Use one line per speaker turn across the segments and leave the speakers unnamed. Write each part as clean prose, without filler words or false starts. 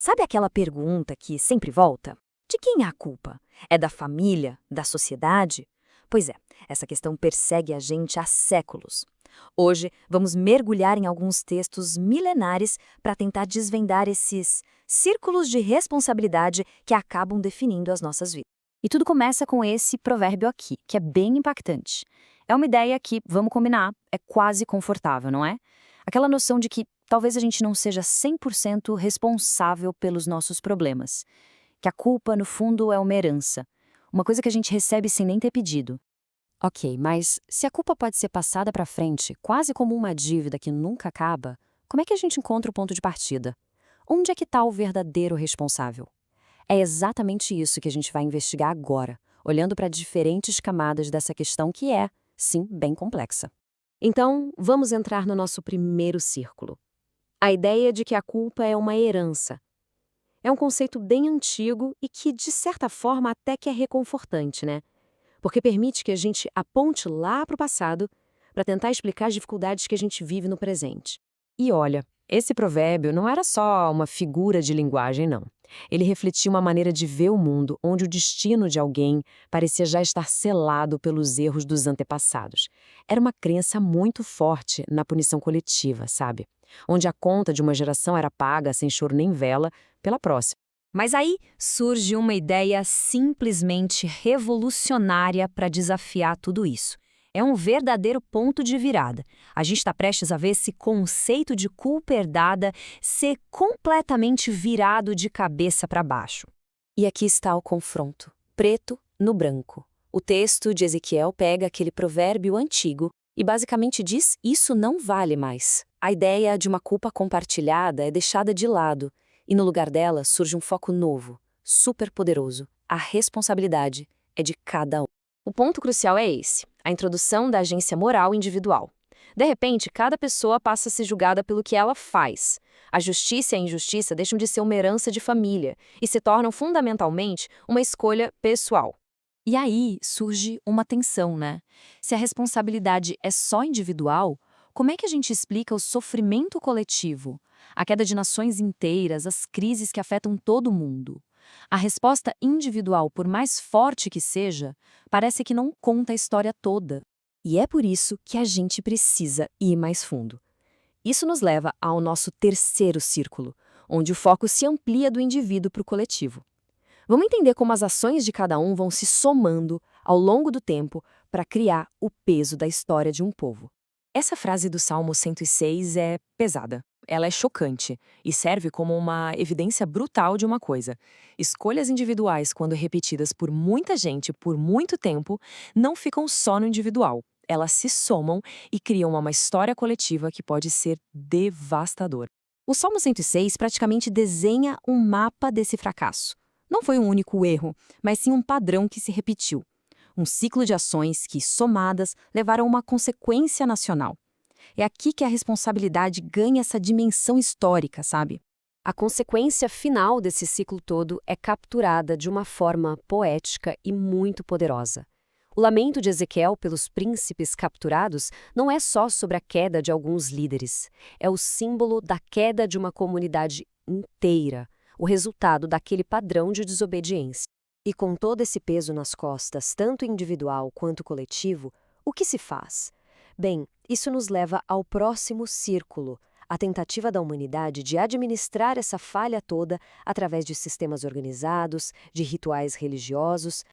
Sabe aquela pergunta que sempre volta? De quem é a culpa? É da família? Da sociedade? Pois é, essa questão persegue a gente há séculos. Hoje, vamos mergulhar em alguns textos milenares para tentar desvendar esses círculos de responsabilidade que acabam definindo as nossas vidas. E tudo começa com esse provérbio aqui, que é bem impactante. É uma ideia que, vamos combinar, é quase confortável, não é? Aquela noção de que talvez a gente não seja 100% responsável pelos nossos problemas. Que a culpa, no fundo, é uma herança. Uma coisa que a gente recebe sem nem ter pedido. Ok, mas se a culpa pode ser passada para frente, quase como uma dívida que nunca acaba, como é que a gente encontra o ponto de partida? Onde é que está o verdadeiro responsável? É exatamente isso que a gente vai investigar agora, olhando para diferentes camadas dessa questão que é, sim, bem complexa. Então, vamos entrar no nosso primeiro círculo. A ideia de que a culpa é uma herança. É um conceito bem antigo e que, de certa forma, até que é reconfortante, né? Porque permite que a gente aponte lá para o passado para tentar explicar as dificuldades que a gente vive no presente. E olha, esse provérbio não era só uma figura de linguagem, não. Ele refletia uma maneira de ver o mundo onde o destino de alguém parecia já estar selado pelos erros dos antepassados. Era uma crença muito forte na punição coletiva, sabe? Onde a conta de uma geração era paga sem choro nem vela pela próxima. Mas aí surge uma ideia simplesmente revolucionária para desafiar tudo isso. É um verdadeiro ponto de virada. A gente está prestes a ver esse conceito de culpa herdada ser completamente virado de cabeça para baixo. E aqui está o confronto, preto no branco. O texto de Ezequiel pega aquele provérbio antigo e basicamente diz: isso não vale mais. A ideia de uma culpa compartilhada é deixada de lado. E no lugar dela surge um foco novo, super poderoso. A responsabilidade é de cada um. O ponto crucial é esse, a introdução da agência moral individual. De repente, cada pessoa passa a ser julgada pelo que ela faz. A justiça e a injustiça deixam de ser uma herança de família e se tornam fundamentalmente uma escolha pessoal. E aí surge uma tensão, né? Se a responsabilidade é só individual, como é que a gente explica o sofrimento coletivo? A queda de nações inteiras, as crises que afetam todo mundo. A resposta individual, por mais forte que seja, parece que não conta a história toda. E é por isso que a gente precisa ir mais fundo. Isso nos leva ao nosso terceiro círculo, onde o foco se amplia do indivíduo para o coletivo. Vamos entender como as ações de cada um vão se somando ao longo do tempo para criar o peso da história de um povo. Essa frase do Salmo 106 é pesada. Ela é chocante e serve como uma evidência brutal de uma coisa. Escolhas individuais, quando repetidas por muita gente por muito tempo, não ficam só no individual. Elas se somam e criam uma história coletiva que pode ser devastadora. O Salmo 106 praticamente desenha um mapa desse fracasso. Não foi um único erro, mas sim um padrão que se repetiu. Um ciclo de ações que, somadas, levaram a uma consequência nacional. É aqui que a responsabilidade ganha essa dimensão histórica, sabe? A consequência final desse ciclo todo é capturada de uma forma poética e muito poderosa. O lamento de Ezequiel pelos príncipes capturados não é só sobre a queda de alguns líderes. É o símbolo da queda de uma comunidade inteira, o resultado daquele padrão de desobediência. E com todo esse peso nas costas, tanto individual quanto coletivo, o que se faz? Bem, isso nos leva ao próximo círculo, a tentativa da humanidade de administrar essa falha toda através de sistemas organizados, de rituais religiosos.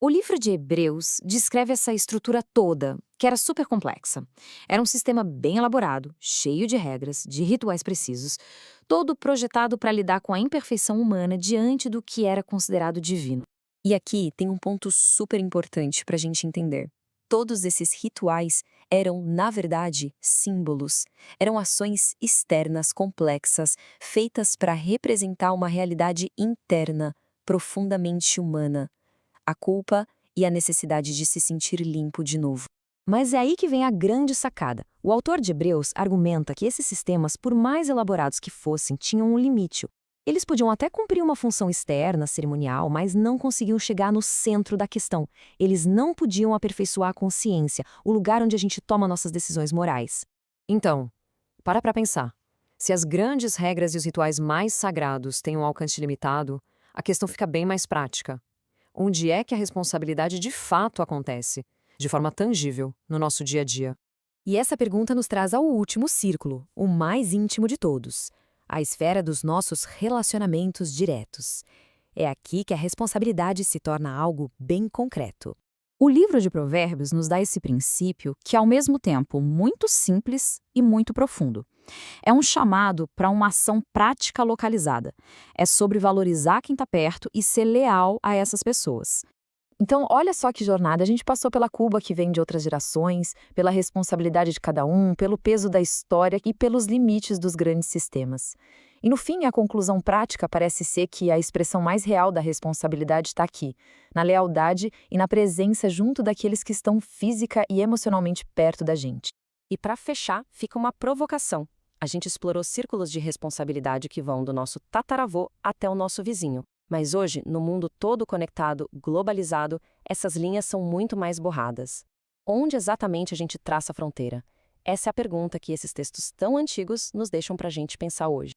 O livro de Hebreus descreve essa estrutura toda, que era super complexa. Era um sistema bem elaborado, cheio de regras, de rituais precisos, todo projetado para lidar com a imperfeição humana diante do que era considerado divino. E aqui tem um ponto super importante para a gente entender. Todos esses rituais eram, na verdade, símbolos. Eram ações externas complexas, feitas para representar uma realidade interna, profundamente humana. A culpa e a necessidade de se sentir limpo de novo. Mas é aí que vem a grande sacada. O autor de Hebreus argumenta que esses sistemas, por mais elaborados que fossem, tinham um limite. Eles podiam até cumprir uma função externa, cerimonial, mas não conseguiam chegar no centro da questão. Eles não podiam aperfeiçoar a consciência, o lugar onde a gente toma nossas decisões morais. Então, para pensar.
Se as grandes regras e os rituais mais sagrados têm um alcance limitado, a questão fica bem mais prática. Onde é que a responsabilidade de fato acontece, de forma tangível, no nosso dia a dia?
E essa pergunta nos traz ao último círculo, o mais íntimo de todos, a esfera dos nossos relacionamentos diretos. É aqui que a responsabilidade se torna algo bem concreto. O livro de Provérbios nos dá esse princípio que é ao mesmo tempo muito simples e muito profundo. É um chamado para uma ação prática localizada. É sobre valorizar quem está perto e ser leal a essas pessoas. Então, olha só que jornada. A gente passou pela Cuba que vem de outras gerações, pela responsabilidade de cada um, pelo peso da história e pelos limites dos grandes sistemas. E no fim, a conclusão prática parece ser que a expressão mais real da responsabilidade está aqui, na lealdade e na presença junto daqueles que estão física e emocionalmente perto da gente.
E para fechar, fica uma provocação. A gente explorou círculos de responsabilidade que vão do nosso tataravô até o nosso vizinho. Mas hoje, no mundo todo conectado, globalizado, essas linhas são muito mais borradas. Onde exatamente a gente traça a fronteira? Essa é a pergunta que esses textos tão antigos nos deixam para a gente pensar hoje.